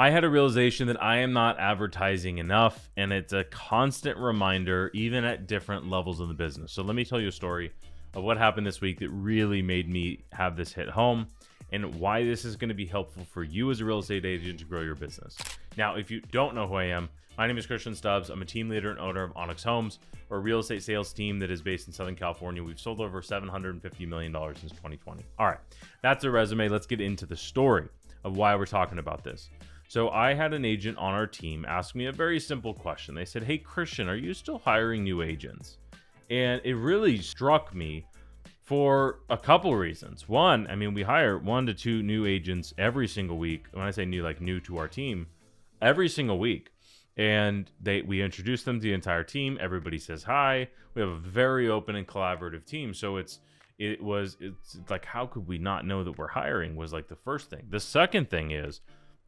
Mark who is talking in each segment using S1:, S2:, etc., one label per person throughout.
S1: I had a realization that I am not advertising enough, and it's a constant reminder, even at different levels of the business. So let me tell you a story of what happened this week that really made me have this hit home, and why this is going to be helpful for you as a real estate agent to grow your business. Now, if you don't know who I am, my name is Christian Stubbs. I'm a team leader and owner of Onyx Homes, or a real estate sales team that is based in Southern California. We've sold over $750 million since 2020. All right, that's a resume. Let's get into the story of why we're talking about this. So I had an agent on our team ask me a very simple question. They said, "Hey, Christian, are you still hiring new agents?" And it really struck me for a couple reasons. One, I mean, we hire 1 to 2 new agents every single week. When I say new, like new to our team, every single week. And we introduce them to the entire team. Everybody says hi. We have a very open and collaborative team. So it's like, how could we not know that we're hiring was like the first thing. The second thing is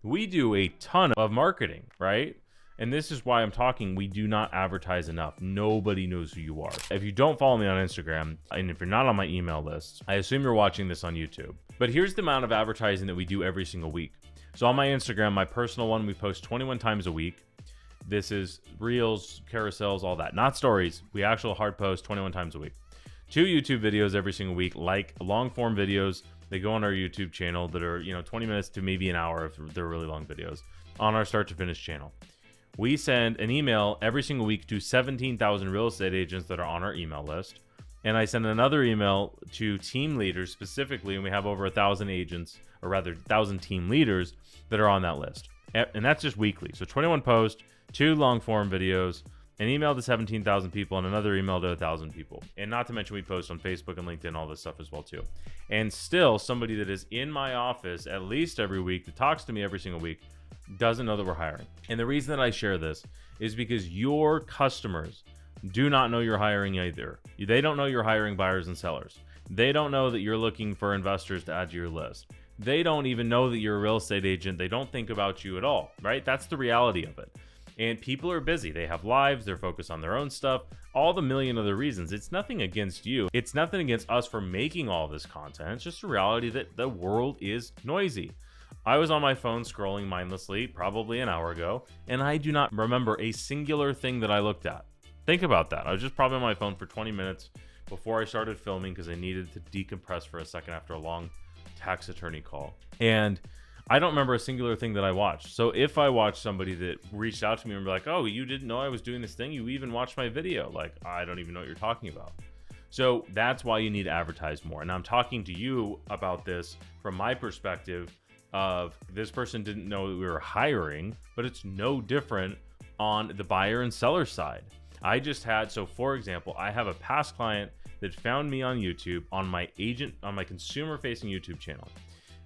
S1: we do a ton of marketing, right? And this is why I'm talking, we do not advertise enough. Nobody knows who you are. If you don't follow me on Instagram, and if you're not on my email list, I assume you're watching this on YouTube. But here's the amount of advertising that we do every single week. So on my Instagram, my personal one, we post 21 times a week. This is reels, carousels, all that. Not stories. We actual hard post 21 times a week. 2 YouTube videos every single week, like long form videos. They go on our YouTube channel that are, 20 minutes to maybe an hour if they're really long videos on our start to finish channel. We send an email every single week to 17,000 real estate agents that are on our email list. And I send another email to team leaders specifically, and we have over 1,000 agents, or rather 1,000 team leaders that are on that list. And that's just weekly. So 21 posts, 2 long form videos, an email to 17,000 people, and another email to 1,000 people. And not to mention we post on Facebook and LinkedIn, all this stuff as well too. And still, somebody that is in my office at least every week, that talks to me every single week, doesn't know that we're hiring. And the reason that I share this is because your customers do not know you're hiring either. They don't know you're hiring buyers and sellers. They don't know that you're looking for investors to add to your list. They don't even know that you're a real estate agent. They don't think about you at all, right? That's the reality of it. And people are busy. They have lives. They're focused on their own stuff. All the million other reasons. It's nothing against you. It's nothing against us for making all this content. It's just a reality that the world is noisy. I was on my phone scrolling mindlessly probably an hour ago, and I do not remember a singular thing that I looked at. Think about that. I was just probably on my phone for 20 minutes before I started filming because I needed to decompress for a second after a long tax attorney call. And I don't remember a singular thing that I watched. So if I watched somebody that reached out to me and be like, "Oh, you didn't know I was doing this thing? You even watched my video." Like, I don't even know what you're talking about. So that's why you need to advertise more. And I'm talking to you about this from my perspective of this person didn't know that we were hiring, but it's no different on the buyer and seller side. I just had, so for example, I have a past client that found me on YouTube on my consumer facing YouTube channel.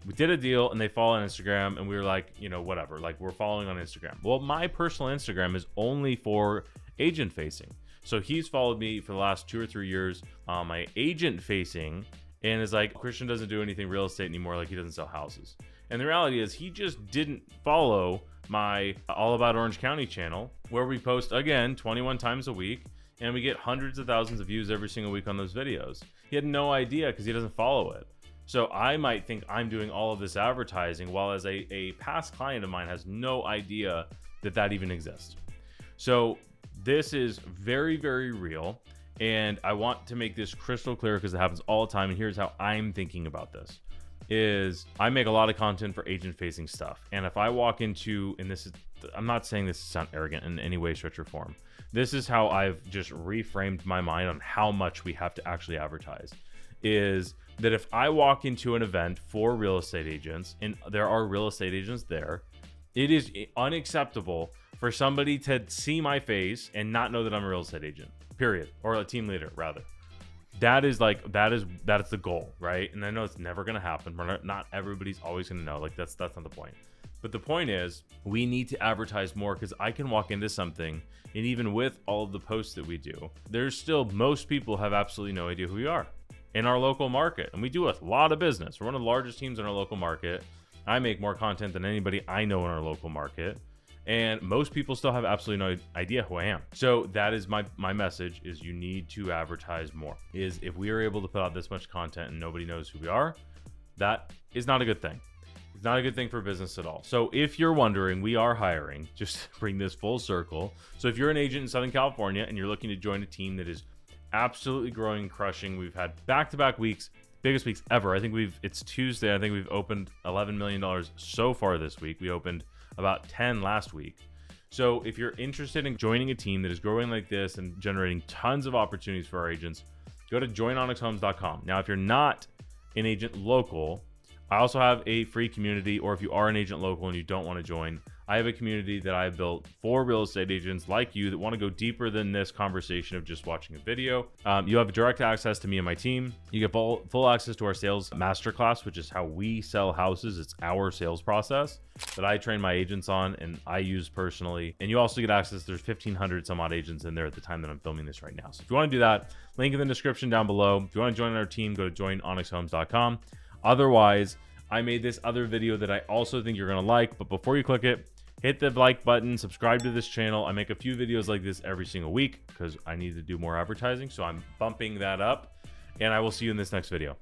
S1: We did a deal and they follow on Instagram, and we were like, whatever, like we're following on Instagram. Well, my personal Instagram is only for agent facing. So he's followed me for the last 2 or 3 years on my agent facing, and is like, Christian doesn't do anything real estate anymore. Like, he doesn't sell houses. And the reality is he just didn't follow my All About Orange County channel, where we post again 21 times a week, and we get hundreds of thousands of views every single week on those videos. He had no idea because he doesn't follow it. So I might think I'm doing all of this advertising, while as a past client of mine has no idea that that even exists. So this is very, very real. And I want to make this crystal clear because it happens all the time. And here's how I'm thinking about this. Is I make a lot of content for agent facing stuff. And if I walk into, and this is, I'm not saying this to sound arrogant in any way, stretch, or form. This is how I've just reframed my mind on how much we have to actually advertise. Is that if I walk into an event for real estate agents, and there are real estate agents there, it is unacceptable for somebody to see my face and not know that I'm a real estate agent, period, or a team leader rather. That is the goal, right? And I know it's never going to happen. Not everybody's always going to know. Like that's not the point. But the point is, we need to advertise more, because I can walk into something, and even with all of the posts that we do, there's still, most people have absolutely no idea who we are in our local market. And we do a lot of business. We're one of the largest teams in our local market. I make more content than anybody I know in our local market. And most people still have absolutely no idea who I am. So that is my message, is you need to advertise more. Is if we are able to put out this much content and nobody knows who we are, that is not a good thing. It's not a good thing for business at all. So if you're wondering, we are hiring, just to bring this full circle. So if you're an agent in Southern California and you're looking to join a team that is absolutely growing and crushing, we've had back-to-back weeks, biggest weeks ever. I think it's Tuesday. I think we've opened $11 million so far this week. We opened about 10 last week. So if you're interested in joining a team that is growing like this and generating tons of opportunities for our agents, go to joinonyxhomes.com. Now, if you're not an agent local, I also have a free community, or if you are an agent local and you don't want to join, I have a community that I built for real estate agents like you that want to go deeper than this conversation of just watching a video. You have direct access to me and my team. You get full access to our sales masterclass, which is how we sell houses. It's our sales process that I train my agents on and I use personally. And you also get access. There's 1,500 some odd agents in there at the time that I'm filming this right now. So if you want to do that, link in the description down below. If you want to join our team, go to joinonyxhomes.com. Otherwise, I made this other video that I also think you're going to like, but before you click it, hit the like button, subscribe to this channel. I make a few videos like this every single week because I need to do more advertising. So I'm bumping that up, and I will see you in this next video.